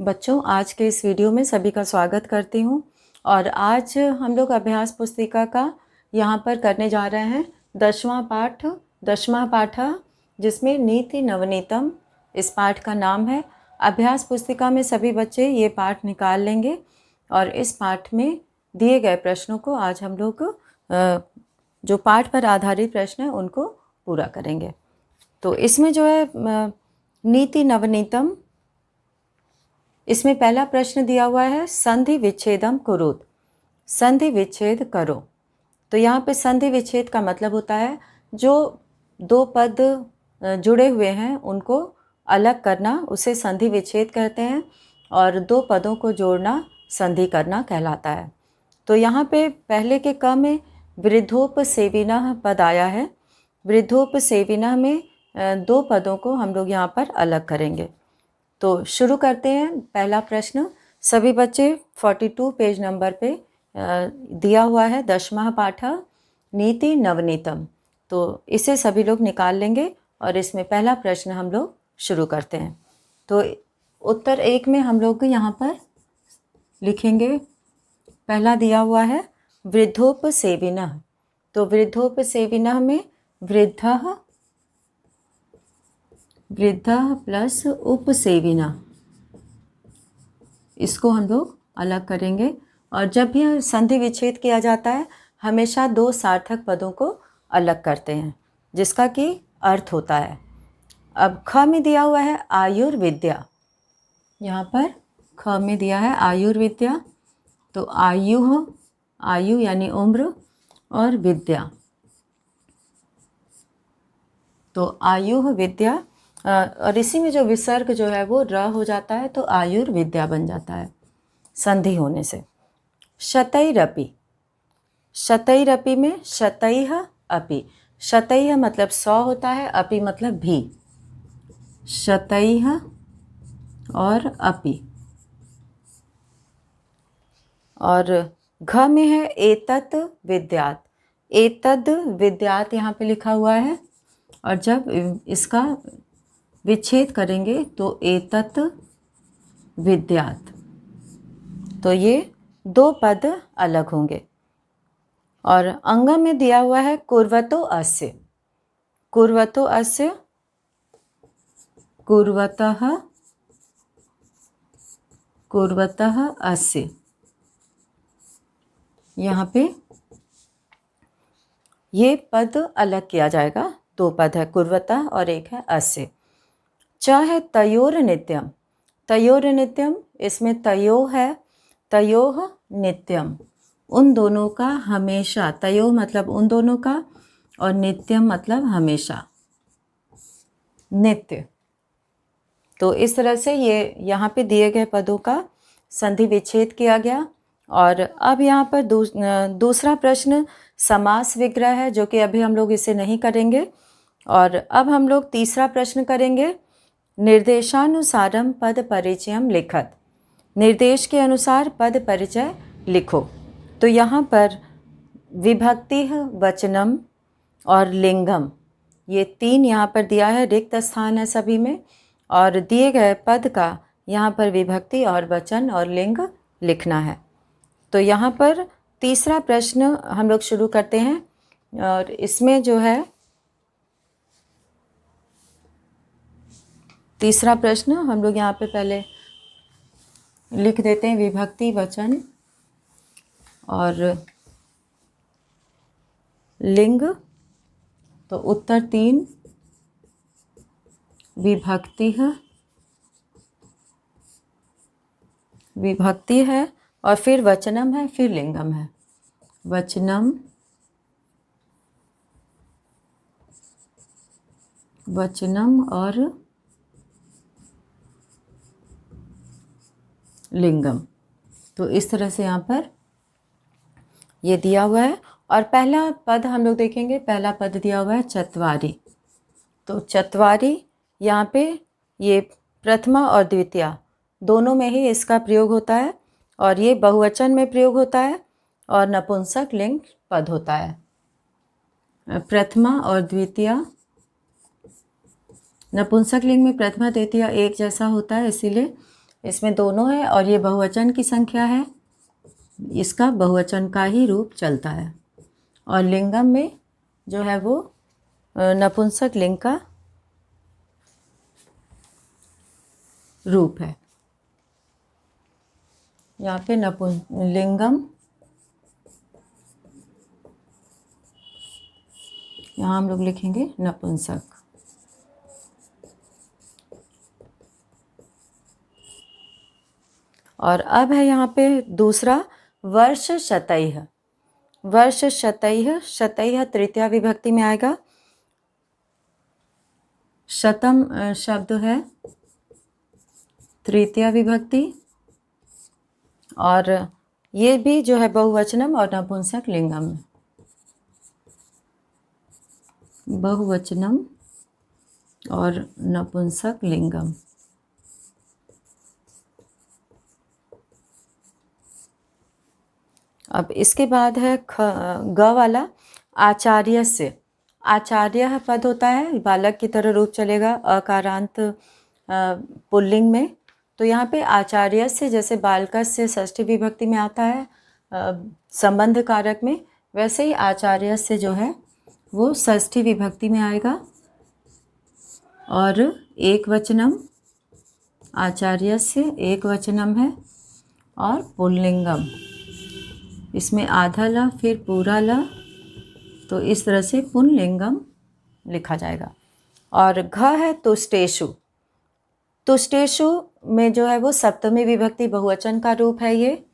बच्चों, आज के इस वीडियो में सभी का स्वागत करती हूँ। और आज हम लोग अभ्यास पुस्तिका का यहाँ पर करने जा रहे हैं 10वां पाठ जिसमें नीति नवनीतम इस पाठ का नाम है। अभ्यास पुस्तिका में सभी बच्चे ये पाठ निकाल लेंगे और इस पाठ में दिए गए प्रश्नों को आज हम लोग जो पाठ पर आधारित प्रश्न है उनको पूरा करेंगे। तो इसमें जो है नीति नवनीतम, इसमें पहला प्रश्न दिया हुआ है संधि विच्छेदम कुरुत, संधि विच्छेद करो। तो यहाँ पे संधि विच्छेद का मतलब होता है जो दो पद जुड़े हुए हैं उनको अलग करना, उसे संधि विच्छेद कहते हैं। और दो पदों को जोड़ना संधि करना कहलाता है। तो यहाँ पे पहले के क में वृद्धोपसेविनः पद आया है। वृद्धोपसेविनः में दो पदों को हम लोग यहाँ पर अलग करेंगे। तो शुरू करते हैं। पहला प्रश्न सभी बच्चे 42 पेज नंबर पे दिया हुआ है 10वां पाठ नीति नवनीतम। तो इसे सभी लोग निकाल लेंगे और इसमें पहला प्रश्न हम लोग शुरू करते हैं। तो उत्तर 1 में हम लोग यहाँ पर लिखेंगे, पहला दिया हुआ है वृद्धोपसेविनः। तो वृद्धोपसेविनः में वृद्धः प्लस उपसेविना, इसको हम लोग अलग करेंगे। और जब भी संधि विच्छेद किया जाता है हमेशा दो सार्थक पदों को अलग करते हैं जिसका कि अर्थ होता है। अब ख में दिया हुआ है आयुर्विद्या, यहाँ पर ख में दिया है आयुर्विद्या। तो आयु यानी उम्र और विद्या, तो आयु विद्या। और इसी में जो विसर्ग जो है वो र हो जाता है तो आयुर्विद्या बन जाता है संधि होने से। शतैरपि, शतैरपि में शतैः अपि, शतैः मतलब 100 होता है, अपि मतलब भी। शतैः और अपि। और घ में है एतत् विद्यात्, एतद् विद्यात् यहाँ पे लिखा हुआ है और जब इसका विच्छेद करेंगे तो एतत् विद्यात्, तो ये दो पद अलग होंगे। और अंग में दिया हुआ है कुर्वतो अस्य, कुर्वतो अस्य, कुर्वतः अस्य, यहाँ पे ये पद अलग किया जाएगा। दो पद है कुर्वतः और एक है अस्य। च है तयोर नित्यम, तयोर नित्यम, इसमें तयो है, तयोः नित्यम, उन दोनों का हमेशा। तयो मतलब उन दोनों का और नित्यम मतलब हमेशा, नित्य। तो इस तरह से ये यहाँ पे दिए गए पदों का संधि विच्छेद किया गया। और अब यहाँ पर दूसरा प्रश्न समास विग्रह है जो कि अभी हम लोग इसे नहीं करेंगे। और अब हम लोग तीसरा प्रश्न करेंगे, निर्देशानुसारम पद परिचयम लिखत, निर्देश के अनुसार पद परिचय लिखो। तो यहाँ पर विभक्ति वचनम और लिंगम, ये तीन यहाँ पर दिया है, रिक्त स्थान है सभी में। और दिए गए पद का यहाँ पर विभक्ति और वचन और लिंग लिखना है। तो यहाँ पर तीसरा प्रश्न हम लोग शुरू करते हैं। और इसमें जो है तीसरा प्रश्न हम लोग यहाँ पे पहले लिख देते हैं विभक्ति वचन और लिंग। तो उत्तर 3 विभक्ति है और फिर वचनम है, फिर लिंगम है। वचनम और लिंगम। तो इस तरह से यहाँ पर ये दिया हुआ है। और पहला पद हम लोग देखेंगे, पहला पद दिया हुआ है चत्वारि। तो चत्वारि यहाँ पे ये प्रथमा और द्वितीया दोनों में ही इसका प्रयोग होता है और ये बहुवचन में प्रयोग होता है और नपुंसक लिंग पद होता है। प्रथमा और द्वितीया, नपुंसक लिंग में प्रथमा द्वितीया एक जैसा होता है, इसीलिए इसमें दोनों है और ये बहुवचन की संख्या है, इसका बहुवचन का ही रूप चलता है। और लिंगम में जो है वो नपुंसक लिंग का रूप है। यहाँ पे लिंगम, यहाँ हम लोग लिखेंगे नपुंसक। और अब है यहाँ पे दूसरा वर्ष शतैः। वर्ष शतैः, शतैः तृतीया विभक्ति में आएगा। शतम शब्द है तृतीया विभक्ति, और ये भी जो है बहुवचनम और नपुंसक लिंगम में। बहुवचनम और नपुंसक लिंगम। अब इसके बाद है ग वाला आचार्य से। आचार्य पद होता है, बालक की तरह रूप चलेगा अकारांत पुल्लिंग में। तो यहाँ पे आचार्य से जैसे बालकस्य से षष्ठी विभक्ति में आता है संबंध कारक में, वैसे ही आचार्य से जो है वो षष्ठी विभक्ति में आएगा। और एक वचनम, आचार्य से एक वचनम है और पुल्लिंगम, इसमें आधा ल फिर पूरा ल, तो इस तरह से पुल्लिंगम लिखा जाएगा। और घ है तुष्टेषु। तुष्टेषु में जो है वो सप्तमी विभक्ति बहुवचन का रूप है। ये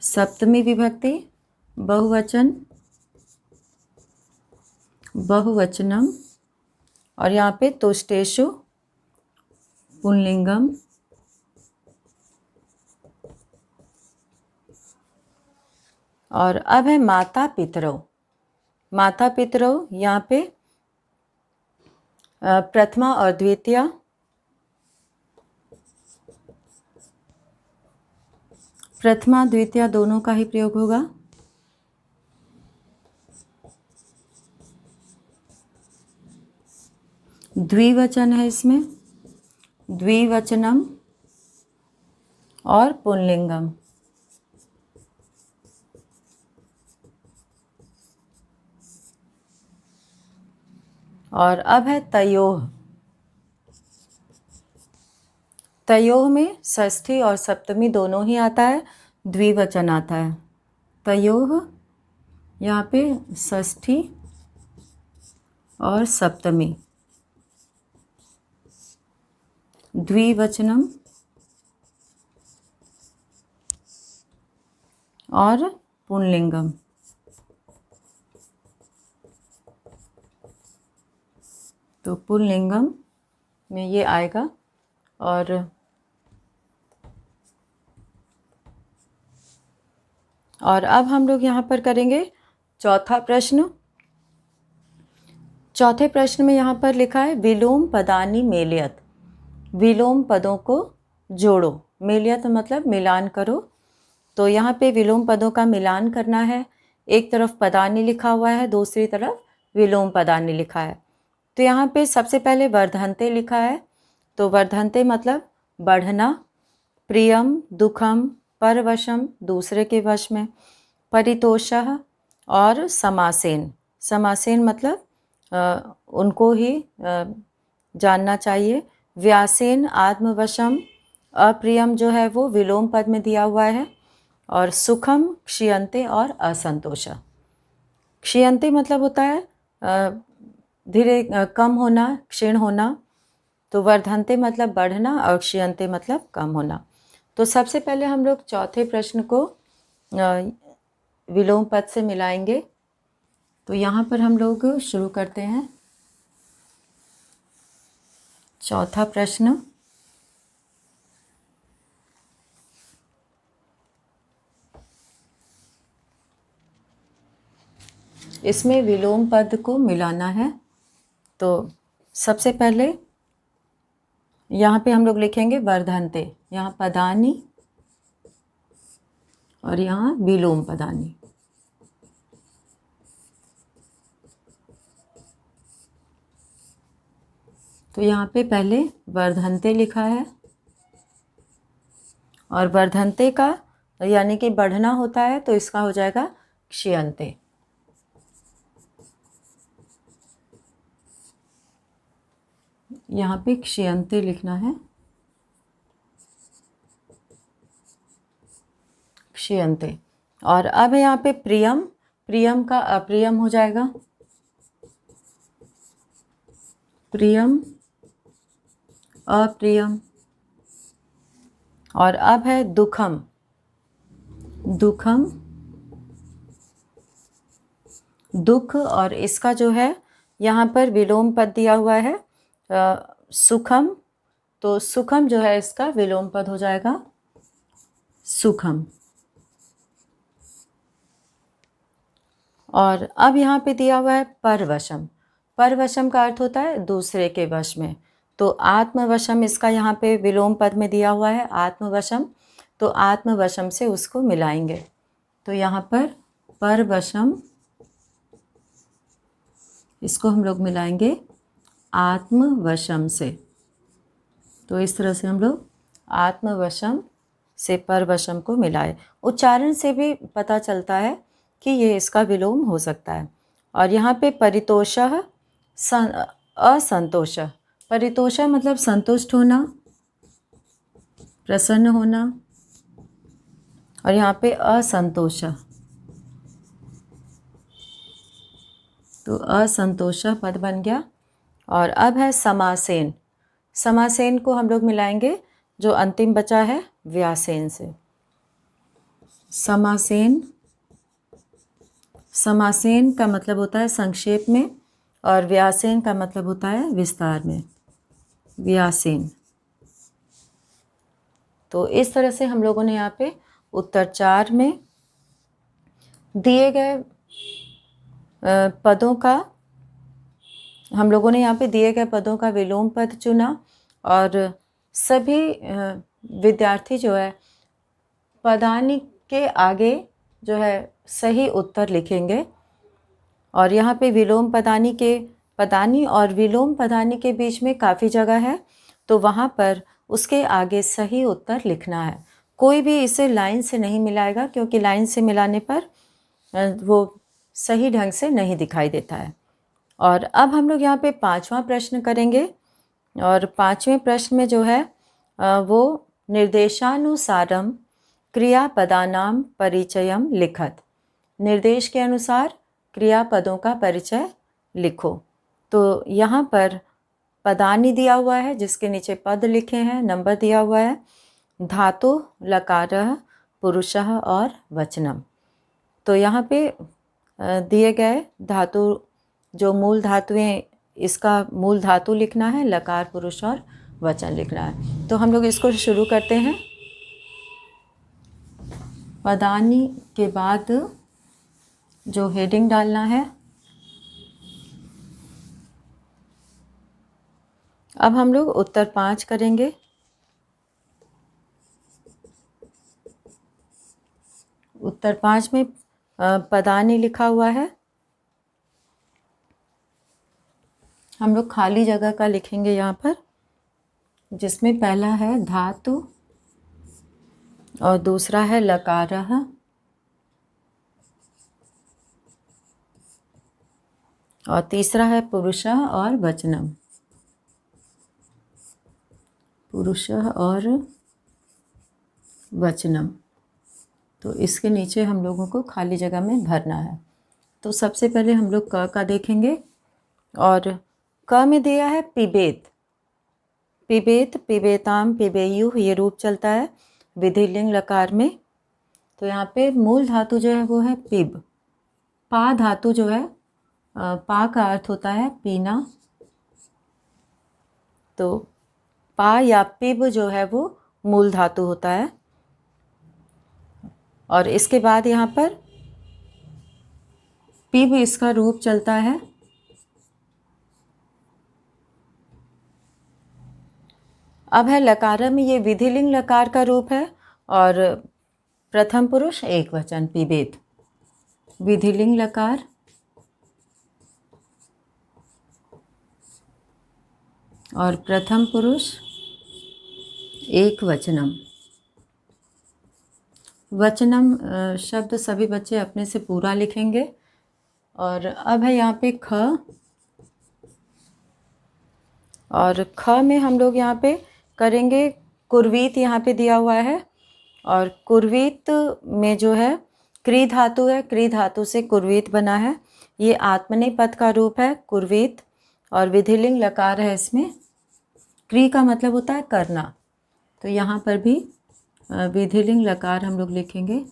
सप्तमी विभक्ति बहुवचन, बहुवचनम, और यहाँ पे तुष्टेषु पुल्लिंगम। और अब है माता पितरौ। माता पितरौ यहाँ पे प्रथमा और द्वितीया, प्रथमा द्वितीया दोनों का ही प्रयोग होगा। द्विवचन है इसमें, द्विवचनम और पुल्लिंगम। और अब है तयोः। तयोः में षष्ठी और सप्तमी दोनों ही आता है, द्विवचन आता है। तयोः यहाँ पे षष्ठी और सप्तमी, द्विवचनम और पुल्लिंगम। तो पुल्लिंगम में ये आएगा। और अब हम लोग यहाँ पर करेंगे चौथा प्रश्न। चौथे प्रश्न में यहाँ पर लिखा है विलोम पदानि मेलयत। विलोम पदों को जोड़ो। मेलयत मतलब मिलान करो। तो यहाँ पे विलोम पदों का मिलान करना है। एक तरफ पदानि लिखा हुआ है, दूसरी तरफ विलोम पदानि लिखा है। तो यहाँ पे सबसे पहले वर्धन्ते लिखा है। तो वर्धन्ते मतलब बढ़ना। प्रियम, दुखम, परवशम दूसरे के वश में। परितोषः और समासेन। समासेन मतलब उनको ही जानना चाहिए। व्यासेन आत्मवशम, अप्रियम जो है वो विलोम पद में दिया हुआ है। और सुखम, क्षीयन्ते और असंतोष। क्षीयन्ते मतलब होता है धीरे कम होना, क्षीण होना। तो वर्धन्ते मतलब बढ़ना और क्षीयन्ते मतलब कम होना। तो सबसे पहले हम लोग चौथे प्रश्न को विलोम पद से मिलाएंगे। तो यहाँ पर हम लोग शुरू करते हैं। चौथा प्रश्न, इसमें विलोम पद को मिलाना है। तो सबसे पहले यहाँ पे हम लोग लिखेंगे वर्धन्ते, यहाँ पदानि और यहाँ विलोम पदानि। तो यहाँ पे पहले वर्धन्ते लिखा है, और वर्धन्ते का यानी कि बढ़ना होता है तो इसका हो जाएगा क्षीयन्ते। यहाँ पे क्षीयन्ते लिखना है, क्षीयन्ते। और अब यहाँ पे प्रियम, प्रियम का अप्रियम हो जाएगा, प्रियम अप्रियम। और अब है दुखम, दुखम दुख, और इसका जो है यहाँ पर विलोम पद दिया हुआ है सुखम, तो सुखम जो है इसका विलोम पद हो जाएगा सुखम। और अब यहाँ पे दिया हुआ है परवशम, परवशम का अर्थ होता है दूसरे के वश में, तो आत्मवशम इसका यहाँ पे विलोम पद में दिया हुआ है आत्मवशम, तो आत्मवशम से उसको मिलाएंगे, तो यहाँ पर परवशम, इसको हम लोग मिलाएंगे आत्मवशम से। तो इस तरह से हम लोग आत्मवशम से परवशम को मिलाए। उच्चारण से भी पता चलता है कि ये इसका विलोम हो सकता है। और यहाँ पे परितोषः असंतोष, परितोषः मतलब संतुष्ट होना, प्रसन्न होना, और यहाँ पे असंतोष, तो असंतोष पद बन गया। और अब है समासेन, समासेन को हम लोग मिलाएंगे जो अंतिम बचा है व्यासेन से। समासेन, समासेन का मतलब होता है संक्षेप में, और व्यासेन का मतलब होता है विस्तार में, व्यासेन। तो इस तरह से हम लोगों ने यहाँ पे उत्तर 4 में दिए गए पदों का, हम लोगों ने यहाँ पे दिए गए पदों का विलोम पद चुना, और सभी विद्यार्थी जो है पदानी के आगे जो है सही उत्तर लिखेंगे। और यहाँ पे विलोम पदानी के, पदानी और विलोम पदानी के बीच में काफ़ी जगह है, तो वहाँ पर उसके आगे सही उत्तर लिखना है। कोई भी इसे लाइन से नहीं मिलाएगा, क्योंकि लाइन से मिलाने पर वो सही ढंग से नहीं दिखाई देता है। और अब हम लोग यहाँ पे 5वां प्रश्न करेंगे, और 5वें प्रश्न में जो है वो निर्देशानुसारम क्रियापदानाम परिचयम लिखत, निर्देश के अनुसार क्रियापदों का परिचय लिखो। तो यहाँ पर पदानी दिया हुआ है जिसके नीचे पद लिखे हैं, नंबर दिया हुआ है, धातु लकारः पुरुषः और वचनम। तो यहाँ पे दिए गए धातु, जो मूल धातुएं, इसका मूल धातु लिखना है, लकार पुरुष और वचन लिखना है। तो हम लोग इसको शुरू करते हैं। पदानी के बाद जो हेडिंग डालना है, अब हम लोग उत्तर 5 करेंगे। उत्तर 5 में पदानी लिखा हुआ है, हम लोग खाली जगह का लिखेंगे यहाँ पर, जिसमें पहला है धातु और दूसरा है लकारः और तीसरा है पुरुषः और वचनम, पुरुषः और वचनम। तो इसके नीचे हम लोगों को खाली जगह में भरना है। तो सबसे पहले हम लोग क का देखेंगे, और क में दिया है पिबेत, पिबेत, पिबेताम, पिबेयु, ये रूप चलता है विधिलिंग लकार में। तो यहाँ पे मूल धातु जो है वो है पिब। पा धातु जो है, पा का अर्थ होता है पीना, तो पा या पिब जो है वो मूल धातु होता है। और इसके बाद यहाँ पर पिब इसका रूप चलता है, अब है लकार में, ये विधिलिंग लकार का रूप है, और प्रथम पुरुष एक वचन पिबेत, विधिलिंग लकार। और प्रथम पुरुष एक वचनम। वचनम शब्द सभी बच्चे अपने से पूरा लिखेंगे। और अब है यहाँ पे ख, और ख में हम लोग यहाँ पे करेंगे कुर्वीत, यहाँ पे दिया हुआ है। और कुर्वीत में जो है क्री धातु है, क्री धातु से कुर्वीत बना है। ये आत्मनेपद का रूप है कुर्वीत, और विधिलिंग लकार है इसमें। क्री का मतलब होता है करना, तो यहाँ पर भी विधिलिंग लकार हम लोग लिखेंगे।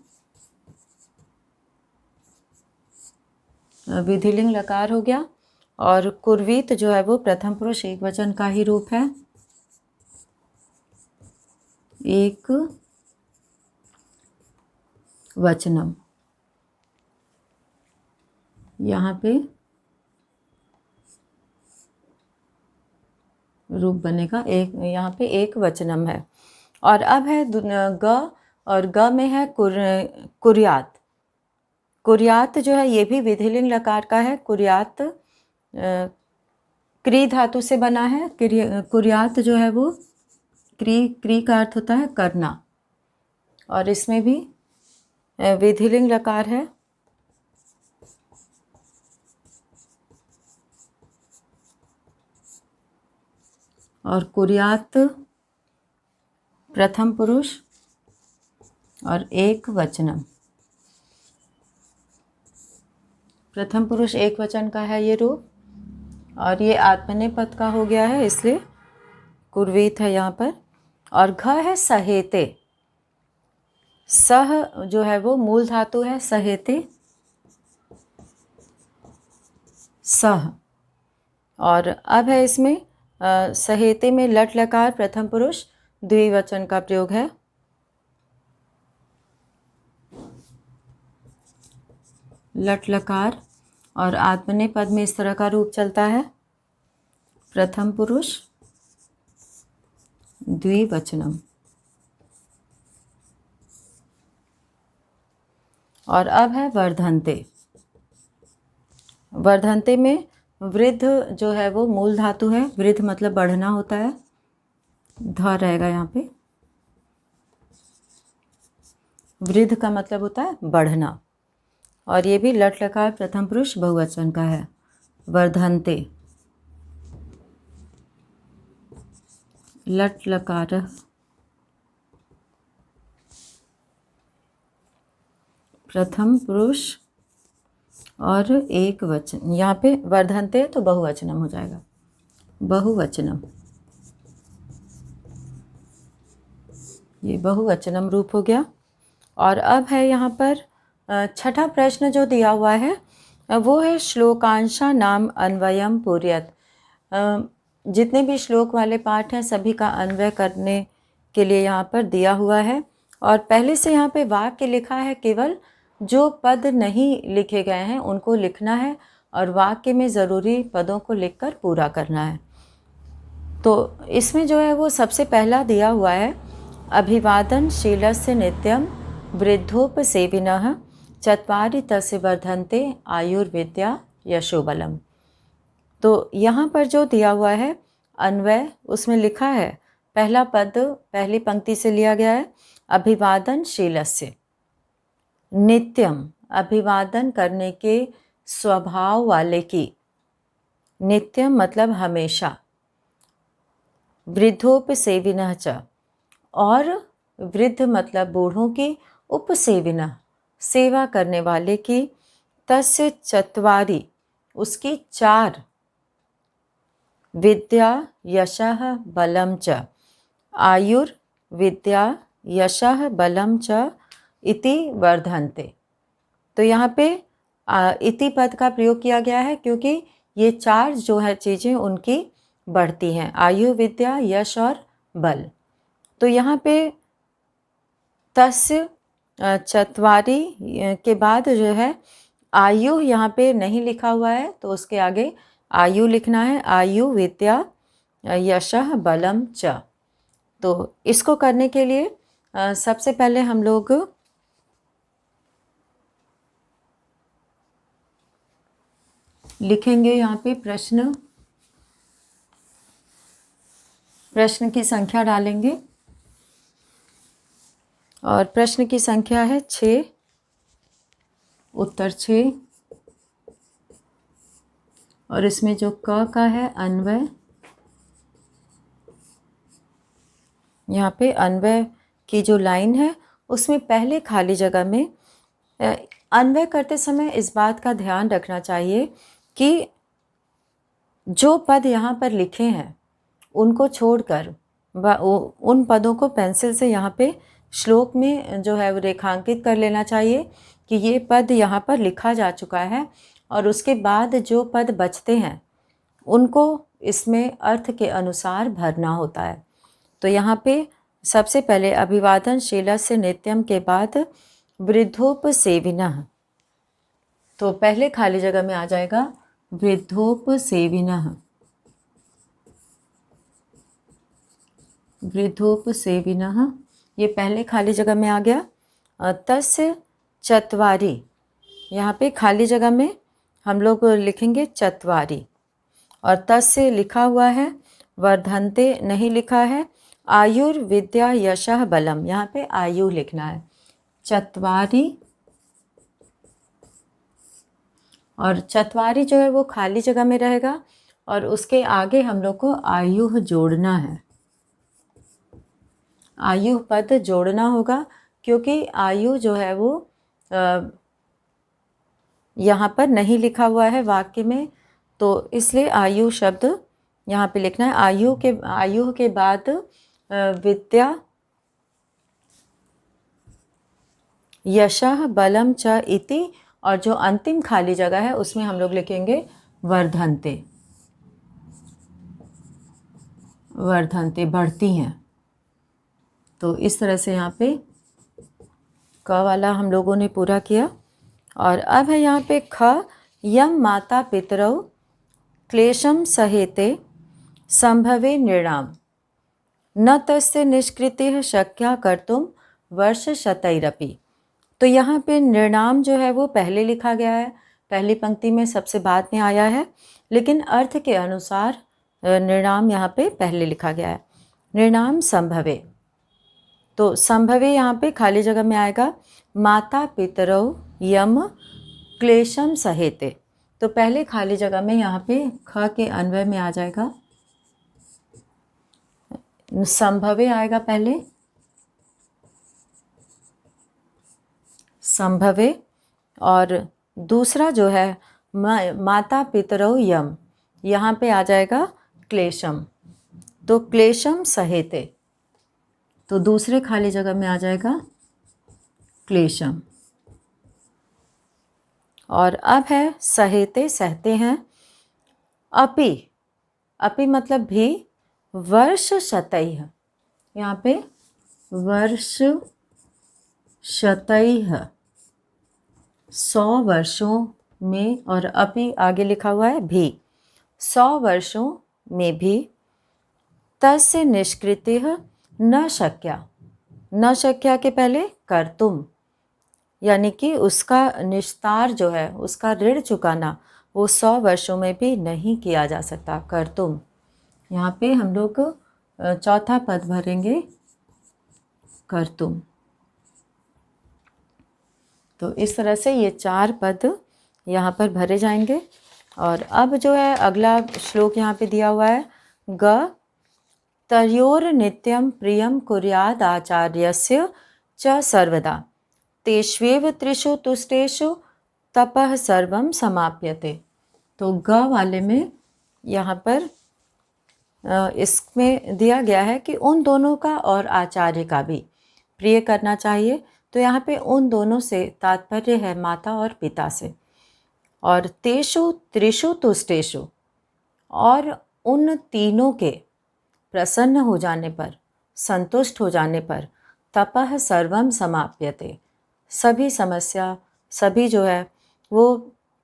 विधिलिंग लकार हो गया। और कुर्वीत जो है वो प्रथम पुरुष एक वचन का ही रूप है, एक वचनम। यहाँ पे रूप बनेगा एक, यहाँ पे एक वचनम है। और अब है ग, और ग में है कुर्यात। कुर्यात जो है ये भी विधिलिंग लकार का है। कुर्यात क्री धातु से बना है। कुर्यात जो है वो क्री का अर्थ होता है करना, और इसमें भी विधिलिंग लकार है। और कुर्यात प्रथम पुरुष और एक वचनम। प्रथम पुरुष एक वचन का है ये रूप, और ये आत्मनेपद का हो गया है, इसलिए कुर्वीत है यहाँ पर। और घ है सहेते। सह जो है वो मूल धातु है सहेते, सह। और अब है इसमें सहेते में लट लकार प्रथम पुरुष द्विवचन का प्रयोग है। लट लकार, और आत्मनेपद में इस तरह का रूप चलता है, प्रथम पुरुष द्विवचनम। और अब है वर्धन्ते। वर्धन्ते में वृद्ध जो है वो मूल धातु है। वृद्ध मतलब बढ़ना होता है, ध रहेगा यहाँ पे। वृद्ध का मतलब होता है बढ़ना, और ये भी लट लकार प्रथम पुरुष बहुवचन का है, वर्धन्ते। लट लकार प्रथम पुरुष और एक वचन। यहाँ पे वर्धन्ते तो बहुवचनम हो जाएगा, बहुवचनम। ये बहुवचनम रूप हो गया। और अब है यहाँ पर छठा प्रश्न जो दिया हुआ है वो है श्लोकांशा नाम अन्वयम पूर्यत। जितने भी श्लोक वाले पाठ हैं सभी का अन्वय करने के लिए यहाँ पर दिया हुआ है। और पहले से यहाँ पे वाक्य लिखा है, केवल जो पद नहीं लिखे गए हैं उनको लिखना है, और वाक्य में ज़रूरी पदों को लिखकर पूरा करना है। तो इसमें जो है वो सबसे पहला दिया हुआ है, अभिवादनशीलस्य नित्यं वृद्धोपसेविनः चत्वारि तस्य वर्धन्ते आयुर्विद्या यशोबलम। तो यहाँ पर जो दिया हुआ है अन्वय, उसमें लिखा है, पहला पद पहली पंक्ति से लिया गया है, अभिवादनशीलस्य। नित्यम अभिवादन करने के स्वभाव वाले की, नित्यम मतलब हमेशा, वृद्धोपसेविनः च, और वृद्ध मतलब बूढ़ों की, उपसेविनः सेवा करने वाले की, तस्य चत्वारि उसकी चार, विद्या यशः बलम च, आयुर्विद्या यशः बलम च इति वर्धन्ते। तो यहाँ पे इति पद का प्रयोग किया गया है क्योंकि ये चार जो है चीज़ें उनकी बढ़ती हैं, आयु, विद्या, यश और बल। तो यहाँ पे तस्य चत्वारि के बाद जो है आयु यहाँ पे नहीं लिखा हुआ है, तो उसके आगे आयु लिखना है, आयु विद्या यशः बलम च। तो इसको करने के लिए सबसे पहले हम लोग लिखेंगे यहाँ पे प्रश्न। प्रश्न की संख्या डालेंगे और प्रश्न की संख्या है 6, उत्तर 6। और इसमें जो क का है अन्वय, यहाँ पे अन्वय की जो लाइन है उसमें पहले खाली जगह में अन्वय करते समय इस बात का ध्यान रखना चाहिए कि जो पद यहाँ पर लिखे हैं उनको छोड़कर उन पदों को पेंसिल से यहाँ पे श्लोक में जो है वो रेखांकित कर लेना चाहिए कि ये पद यहाँ पर लिखा जा चुका है, और उसके बाद जो पद बचते हैं उनको इसमें अर्थ के अनुसार भरना होता है। तो यहाँ पे सबसे पहले अभिवादनशीलस्य नित्यम के बाद वृद्धोपसेविनः, तो पहले खाली जगह में आ जाएगा वृद्धोपसेविनः। वृद्धोपसेविनः ये पहले खाली जगह में आ गया। तस्य चत्वारि, यहाँ पे खाली जगह में हम लोग लिखेंगे चत्वारि, और तस्य लिखा हुआ है, वर्धन्ते नहीं लिखा है। आयुर्विद्या यशः बलम, यहाँ पे आयु लिखना है। चत्वारि, और चत्वारि जो है वो खाली जगह में रहेगा और उसके आगे हम लोग को आयु जोड़ना है। आयु पद जोड़ना होगा क्योंकि आयु जो है वो यहाँ पर नहीं लिखा हुआ है वाक्य में, तो इसलिए आयु शब्द यहाँ पे लिखना है। आयु के बाद विद्या यशः बलम च इति, और जो अंतिम खाली जगह है उसमें हम लोग लिखेंगे वर्धन्ते। वर्धन्ते बढ़ती हैं। तो इस तरह से यहाँ पे क वाला हम लोगों ने पूरा किया। और अब है यहाँ पे ख, यम माता पितरौ क्लेशम सहेते संभवे नृणाम न तस्य निष्कृतिः शक्या कर्तुम वर्ष शतैरपि। तो यहाँ पे नृणाम जो है वो पहले लिखा गया है, पहली पंक्ति में सबसे बाद में आया है, लेकिन अर्थ के अनुसार नृणाम यहाँ पे पहले लिखा गया है। नृणाम संभवे, तो संभवे यहाँ पे खाली जगह में आएगा माता पितरौ यम क्लेशम सहेते। तो पहले खाली जगह में यहाँ पे ख के अन्वय में आ जाएगा, संभवे आएगा पहले, संभवे, और दूसरा जो है माता पितरौ यम, यहाँ पे आ जाएगा क्लेशम। तो क्लेशम सहेते, तो दूसरे खाली जगह में आ जाएगा क्लेशम। और अब है सहेते, सहते हैं। अपि, अपि मतलब भी, वर्ष शतैः, यहाँ पे वर्ष शतैः 100 वर्षों में, और अपि आगे लिखा हुआ है भी, 100 वर्षों में भी। तस्य निष्कृतिः न शक्या, न शक्या के पहले कर्तुम, यानी कि उसका निस्तार जो है, उसका ऋण चुकाना वो 100 वर्षों में भी नहीं किया जा सकता। कर्तुम, यहाँ पे हम लोग चौथा पद भरेंगे कर्तुम। तो इस तरह से ये 4 पद यहाँ पर भरे जाएंगे। और अब जो है अगला श्लोक यहाँ पे दिया हुआ है, ग तयोर नित्यम प्रियम कुर्याद आचार्यस्य च सर्वदा तेष्वेव त्रिषु तुष्टेषु तपः सर्वम समाप्यते। तो ग वाले में यहाँ पर इसमें दिया गया है कि उन दोनों का और आचार्य का भी प्रिय करना चाहिए। तो यहाँ पे उन दोनों से तात्पर्य है माता और पिता से। और तेषु त्रिषु तुष्टेषु, और उन तीनों के प्रसन्न हो जाने पर, संतुष्ट हो जाने पर, तपः सर्वम समाप्यते, सभी समस्या, सभी जो है वो,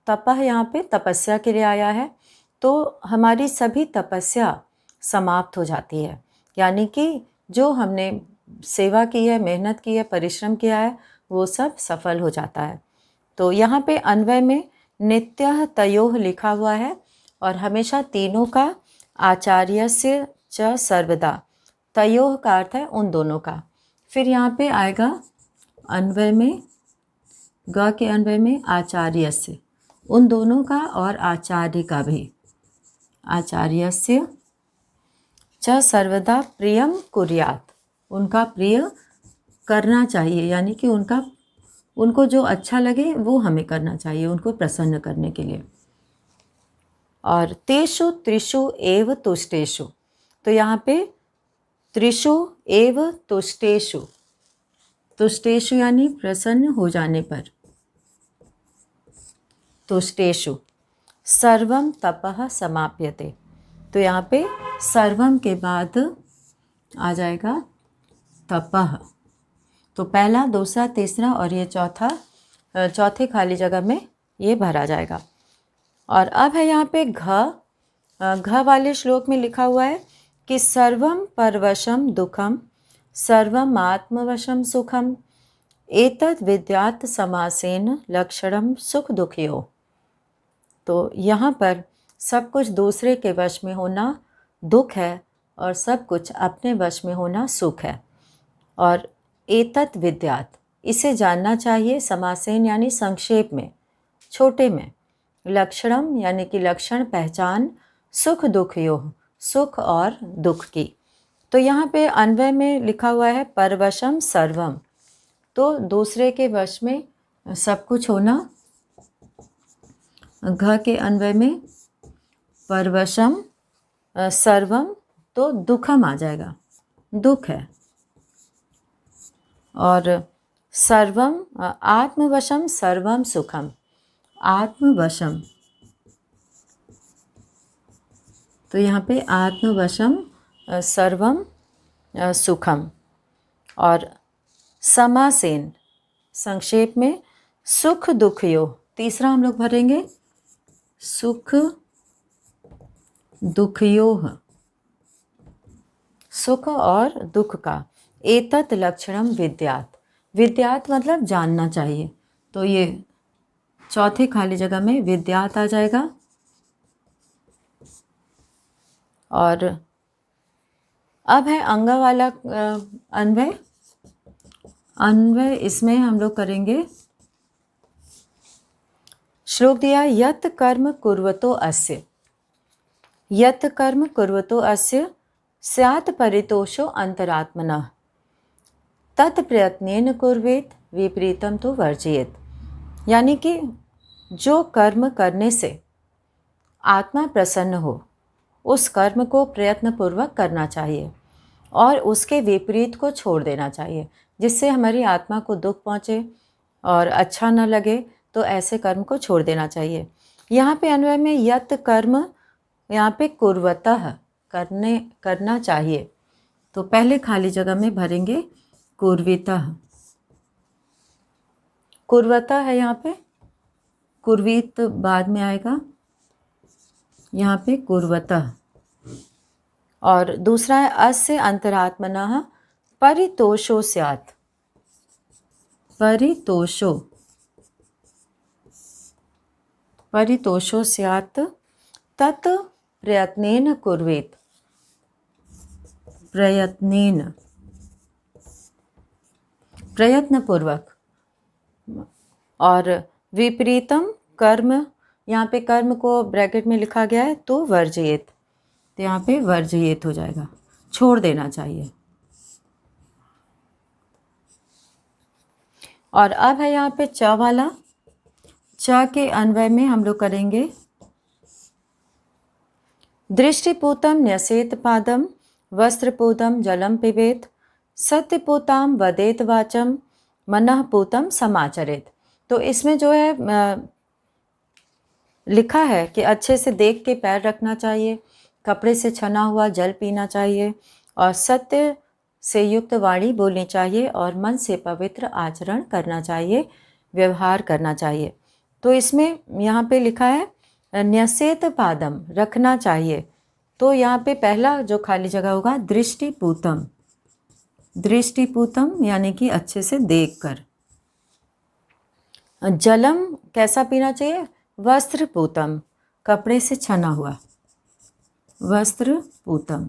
तपः यहाँ पे तपस्या के लिए आया है, तो हमारी सभी तपस्या समाप्त हो जाती है। यानी कि जो हमने सेवा की है, मेहनत की है, परिश्रम किया है, वो सब सफल हो जाता है। तो यहाँ पे अन्वय में नित्यः तयोः लिखा हुआ है, और हमेशा तीनों का आचार्यस्य च सर्वदा, तयोः का अर्थ है उन दोनों का। फिर यहाँ पे आएगा अन्वय में, ग के अन्वय में आचार्यस्य, उन दोनों का और आचार्य का भी। आचार्यस्य च सर्वदा प्रियम कुर्यात्, उनका प्रिय करना चाहिए, यानी कि उनको जो अच्छा लगे वो हमें करना चाहिए, उनको प्रसन्न करने के लिए। और तेषु त्रिषु एव तुष्टेषु, तो यहाँ पे त्रिषु एव तुष्टेषु, तुष्टेषु यानी प्रसन्न हो जाने पर, तुष्टेषु सर्वम तपः समाप्यते, तो यहाँ पे सर्वम के बाद आ जाएगा तपः, तो पहला, दूसरा, तीसरा और ये चौथे खाली जगह में ये भरा जाएगा। और अब है यहाँ पे घ वाले श्लोक में लिखा हुआ है कि सर्वम परवशम दुखम सर्वम आत्मवशम सुखम एतद् विद्यात् समासेन लक्षणम सुख दुखयो। तो यहाँ पर सब कुछ दूसरे के वश में होना दुख है और सब कुछ अपने वश में होना सुख है। और एतत् विद्यात्, इसे जानना चाहिए, समासेन यानी संक्षेप में, छोटे में, लक्षणम यानी कि लक्षण, पहचान, सुख दुखयोः, सुख और दुख की। तो यहाँ पे अन्वय में लिखा हुआ है परवशम सर्वम, तो दूसरे के वश में सब कुछ होना। घ के अन्वय में परवशम सर्वम, तो दुखम आ जाएगा, दुख है। और सर्वम आत्मवशम सर्वम सुखम, आत्मवशम, तो यहाँ पे आत्मवशम सर्वम सुखम। और समासेन संक्षेप में सुख दुखयो, तीसरा हम लोग भरेंगे सुख दुखयोः, सुख और दुख का। एतत् लक्षणम विद्यात्, विद्यात् मतलब जानना चाहिए, तो ये चौथे खाली जगह में विद्यात् आ जाएगा। और अब है अंग वाला अन्वय। अन्वय इसमें हम लोग करेंगे, श्लोक दिया यत् कर्म कुर्वतो अस्य, यत् कर्म कुर्वतो अस्य स्यात् परितोषो अंतरात्मनः तत् प्रयत्नेन कुर्वेत विपरीतम तो वर्जयेत, यानी कि जो कर्म करने से आत्मा प्रसन्न हो उस कर्म को प्रयत्नपूर्वक करना चाहिए और उसके विपरीत को छोड़ देना चाहिए, जिससे हमारी आत्मा को दुख पहुँचे और अच्छा न लगे, तो ऐसे कर्म को छोड़ देना चाहिए। यहाँ पे अन्वय में यत् कर्म, यहाँ पे कुर्वतः करना चाहिए, तो पहले खाली जगह में भरेंगे कुर्वितः, कुर्वतः है यहाँ पे, कुर्वीत बाद में आएगा, यहाँ पे कुर्वतः। और दूसरा है अस्य अंतरात्मनः परितोषो स्यात्, परितोषो, परितोषो स्यात् तत् प्रयत्नेन कुर्वेत, प्रयत्नेन, प्रयत्नपूर्वक। और विपरीतम कर्म, यहाँ पे कर्म को ब्रैकेट में लिखा गया है तो वर्जयेत, तो यहाँ पे वर्जयेत हो जाएगा, छोड़ देना चाहिए। और अब है यहाँ पे च वाला, च के अन्वय में हम लोग करेंगे दृष्टिपूतम न्यसेत पादम वस्त्रपूतम जलम पिबेत सत्यपूताम वदेत वाचम मनःपूतम समाचरेत। तो इसमें जो है लिखा है कि अच्छे से देख के पैर रखना चाहिए, कपड़े से छना हुआ जल पीना चाहिए और सत्य से युक्त वाणी बोलनी चाहिए और मन से पवित्र आचरण करना चाहिए, व्यवहार करना चाहिए। तो इसमें यहाँ पे लिखा है न्यसेत पादम, रखना चाहिए, तो यहाँ पे पहला जो खाली जगह होगा दृष्टिपूतम, दृष्टिपूतम यानी कि अच्छे से देखकर। जलम कैसा पीना चाहिए, वस्त्रपूतम, कपड़े से छना हुआ, वस्त्रपूतम।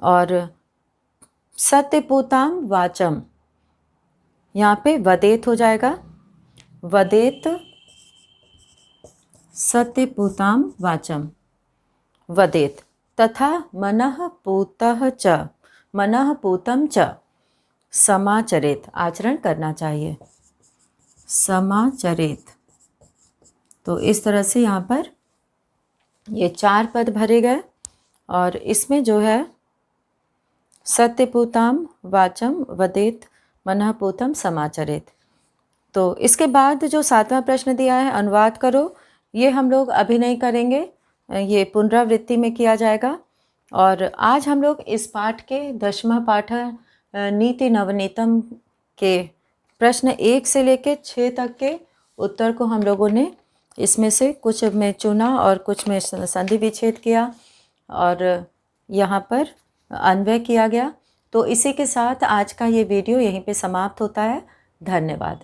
और सत्यपूताम वाचम, यहाँ पे वदेत हो जाएगा, वदेत सत्यपूताम वाचम वदेत। तथा मनः पूतः च, मनः पूतम च समाचरेत, आचरण करना चाहिए, समाचरेत। तो इस तरह से यहाँ पर ये 4 पद भरे गए और इसमें जो है सत्यपूताम वाचम वदेत मनः पूतम समाचरेत। तो इसके बाद जो 7वां प्रश्न दिया है, अनुवाद करो, ये हम लोग अभी नहीं करेंगे, ये पुनरावृत्ति में किया जाएगा। और आज हम लोग इस पाठ के 10वां पाठ नीति नवनीतम के प्रश्न 1 से लेकर 6 तक के उत्तर को हम लोगों ने इसमें से कुछ में चुना और कुछ में संधि विच्छेद किया और यहाँ पर अन्वय किया गया। तो इसी के साथ आज का ये वीडियो यहीं पे समाप्त होता है। धन्यवाद।